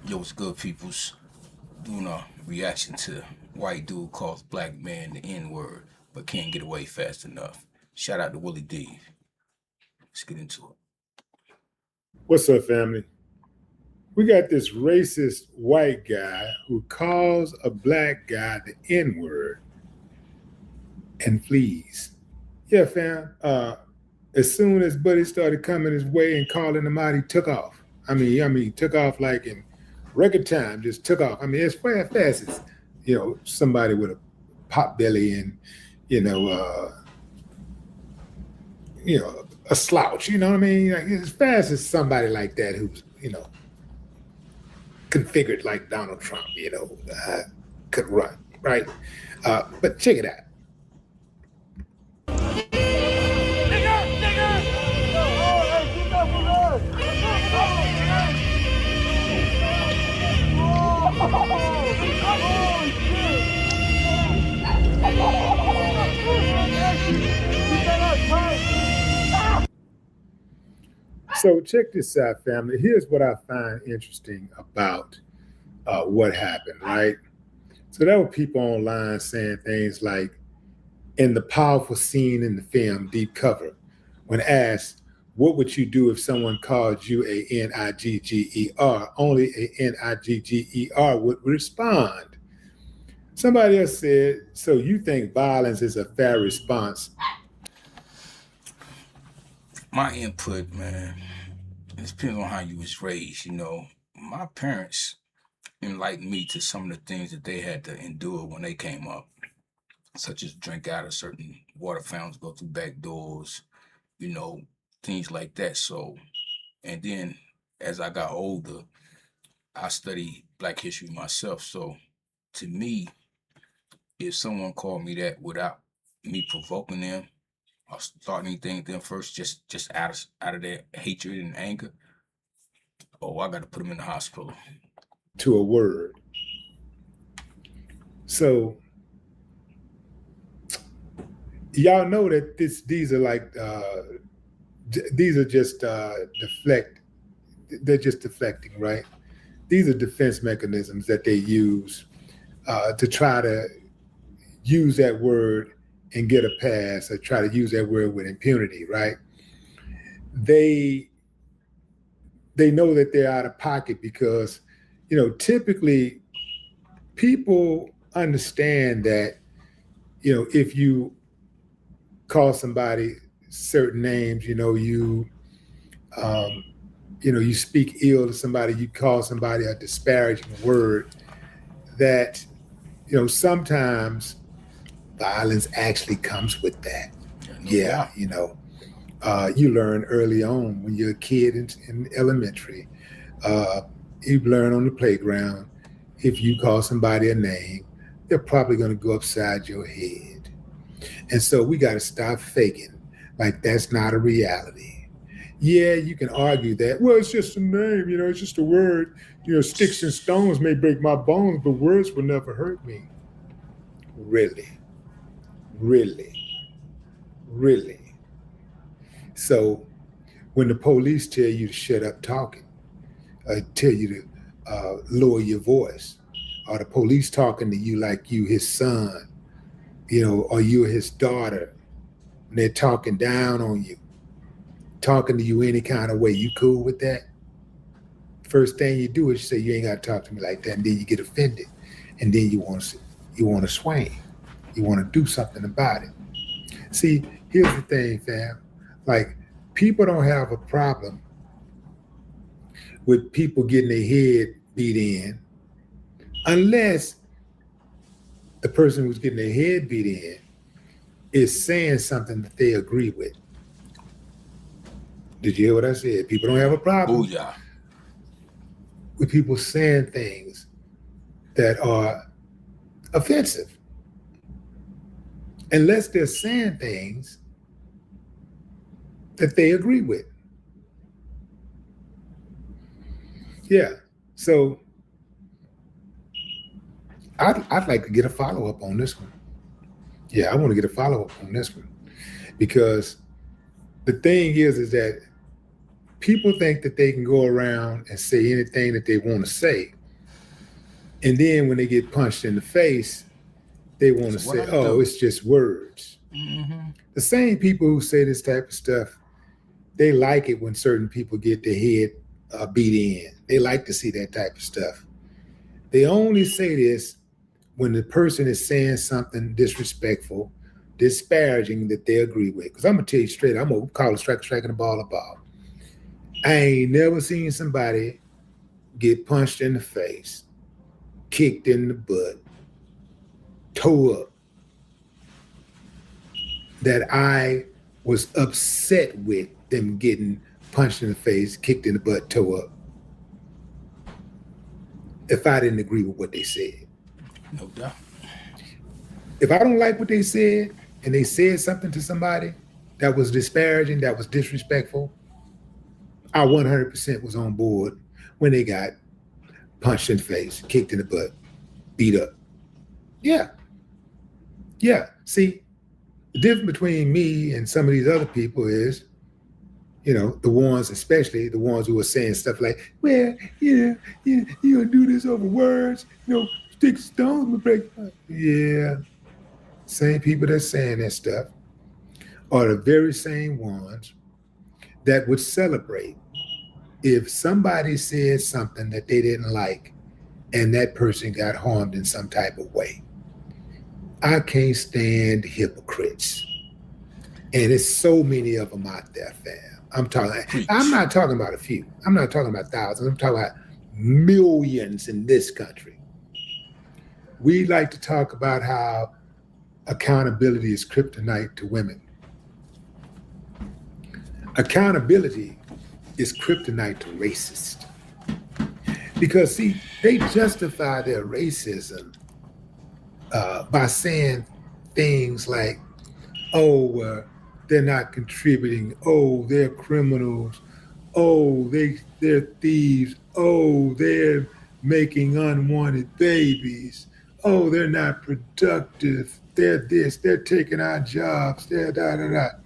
Yo, what's good, peoples? Doing a reaction to white dude calls black man the N word, but can't get away fast enough. Shout out to Willie D. Let's get into it. What's up, family? We got this racist white guy who calls a black guy the N word and flees. Yeah, fam. As soon as Buddy started coming his way and calling him out, he took off. He took off like in record time, just took off. As fast as somebody with a pot belly and you know, uh, a slouch. You know what I mean? Like, as fast as somebody like that who's configured like Donald Trump, could run, right? But check it out. So check this out, family. Here's what I find interesting about what happened, right? So there were people online saying things like, in the powerful scene in the film Deep Cover, when asked, what would you do if someone called you a Nigger? Only a Nigger would respond. Somebody else said, so you think violence is a fair response? My input, man, it depends on how you was raised. My parents enlightened me to some of the things that they had to endure when they came up, such as drink out of certain water fountains, go through back doors, things like that. So, and then as I got older, I studied Black history myself. So, to me, if someone called me that without me provoking them or starting anything with them first, just out of their hatred and anger, oh, I got to put them in the hospital. To a word. So y'all know that these are like these are just they're just deflecting, right? These are defense mechanisms that they use to try to use that word and get a pass, or try to use that word with impunity, right? They know that they're out of pocket because, typically people understand that, if you call somebody certain names, you speak ill to somebody, you call somebody a disparaging word, that, sometimes violence actually comes with that. Yeah, you learn early on when you're a kid in elementary. You learn on the playground, if you call somebody a name, they're probably going to go upside your head. And so we got to stop faking like that's not a reality. Yeah, you can argue that, well, it's just a name, it's just a word. Sticks and stones may break my bones, but words will never hurt me. Really? Really? Really? So when the police tell you to shut up talking, tell you to lower your voice, or the police talking to you like you his son, or you're his daughter, and they're talking down on you, talking to you any kind of way, you cool with that? First thing you do is you say, you ain't got to talk to me like that, and then you get offended, and then you want to swing, you want to do something about it. See, here's the thing, fam. Like, people don't have a problem with people getting their head beat in unless the person who's getting their head beat in is saying something that they agree with. Did you hear what I said? People don't have a problem with people saying things that are offensive, unless they're saying things that they agree with. Yeah. So I'd like to get a follow-up on this one. Yeah, I want to get a follow-up on this one, because the thing is that people think that they can go around and say anything that they want to say. And then when they get punched in the face, they want to say, oh, it's just words. Mm-hmm. The same people who say this type of stuff, they like it when certain people get their head beat in. They like to see that type of stuff. They only say this when the person is saying something disrespectful, disparaging that they agree with. Because I'm going to tell you straight, I'm going to call a striker striking a ball a ball. I ain't never seen somebody get punched in the face, kicked in the butt, toe up, that I was upset with them getting punched in the face, kicked in the butt, toe up, if I didn't agree with what they said. No doubt. If I don't like what they said and they said something to somebody that was disparaging, that was disrespectful, I 100% was on board when they got punched in the face, kicked in the butt, beat up. Yeah. Yeah. See, the difference between me and some of these other people is, you know, the ones, especially the ones who are saying stuff like, well, you gonna do this over words, you know, sticks and stones will break. Yeah. Same people that's saying that stuff are the very same ones that would celebrate if somebody said something that they didn't like and that person got harmed in some type of way. I can't stand hypocrites. And there's so many of them out there, fam. I'm not talking about a few. I'm not talking about thousands. I'm talking about millions in this country. We like to talk about how accountability is kryptonite to women. Accountability is kryptonite to racists. Because, see, they justify their racism by saying things like, oh, they're not contributing. Oh, they're criminals. Oh, they're thieves. Oh, they're making unwanted babies. Oh, they're not productive. They're this. They're taking our jobs. They're da-da-da.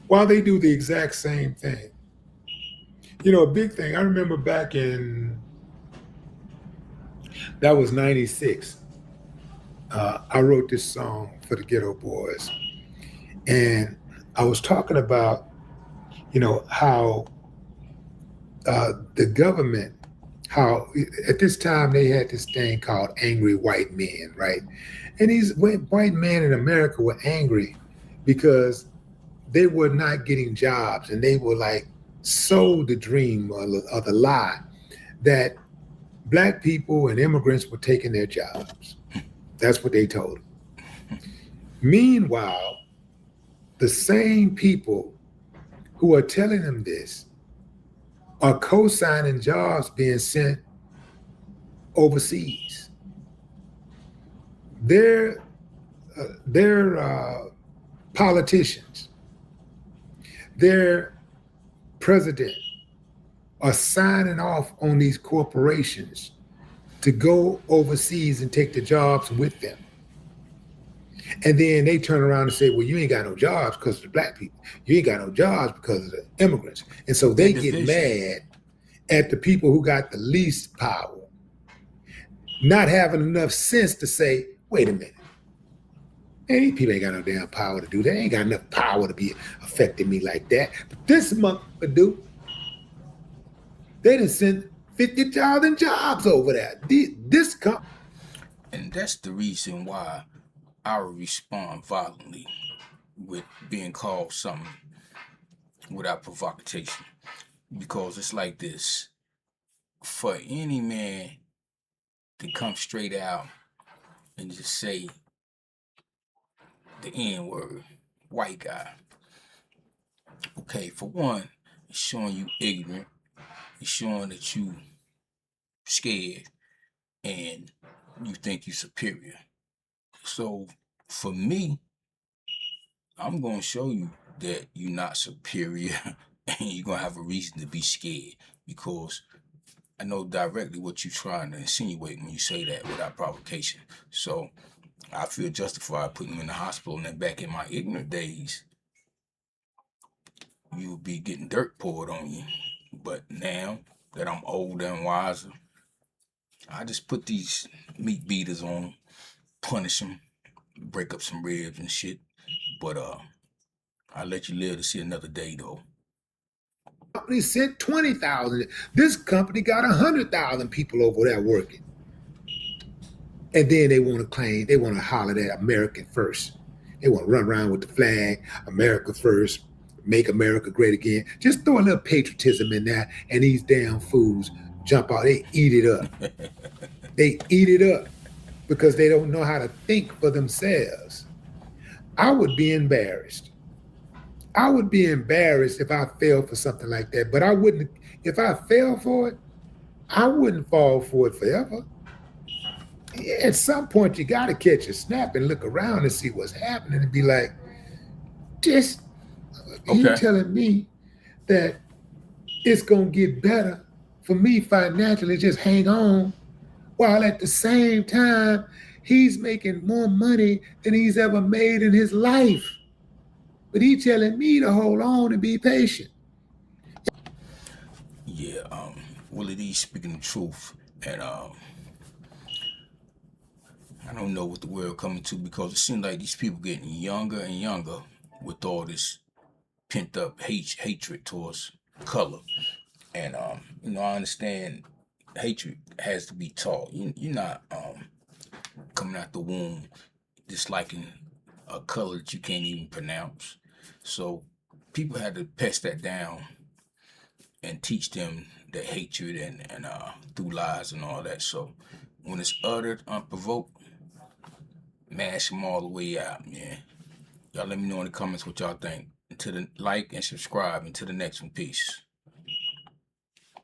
While they do the exact same thing. You know, a big thing, I remember back in, that was 96. I wrote this song for the Ghetto Boys. And I was talking about, you know, how the government, how at this time they had this thing called angry white men, right? And these white men in America were angry because they were not getting jobs, and they were like sold the dream or the lie that Black people and immigrants were taking their jobs. That's what they told them. Meanwhile, the same people who are telling them this are co-signing jobs being sent overseas. They're politicians, their president are signing off on these corporations to go overseas and take the jobs with them. And then they turn around and say, well, you ain't got no jobs because of the Black people. You ain't got no jobs because of the immigrants. And so they get mad at the people who got the least power, not having enough sense to say, wait a minute. Man, these people ain't got no damn power to do that. They ain't got enough power to be affecting me like that. But this motherfucker do. They done sent 50,000 jobs over there. And that's the reason why I would respond violently with being called something without provocation. Because it's like this. For any man to come straight out and just say the N-word, white guy. Okay, for one, it's showing you ignorant. It's showing that you scared and you think you're superior. So for me, I'm going to show you that you're not superior and you're going to have a reason to be scared, because I know directly what you're trying to insinuate when you say that without provocation. So I feel justified putting you in the hospital. And then back in my ignorant days, you would be getting dirt poured on you. But now that I'm older and wiser, I just put these meat beaters on, punish them, break up some ribs and shit. But I let you live to see another day though. Company sent 20,000. This company got 100,000 people over there working. And then they want to claim, they want to holler that American first. They want to run around with the flag, America first, make America great again. Just throw a little patriotism in there, and these damn fools jump out. They eat it up. They eat it up because they don't know how to think for themselves. I would be embarrassed. I would be embarrassed if I fell for something like that, but I wouldn't, if I fell for it, I wouldn't fall for it forever. At some point, you got to catch a snap and look around and see what's happening and be like, just, he telling me that it's going to get better for me financially, just hang on, while at the same time, he's making more money than he's ever made in his life. But he's telling me to hold on and be patient. Yeah, Willie D speaking the truth. And I don't know what the world coming to, because it seems like these people getting younger and younger with all this pent up hatred towards color. And I understand hatred has to be taught. You're not coming out the womb disliking a color that you can't even pronounce. So people had to pass that down and teach them the hatred and through lies and all that. So when it's uttered unprovoked, mash them all the way out, man. Y'all let me know in the comments what y'all think. Until the like and subscribe. Until the next one, peace.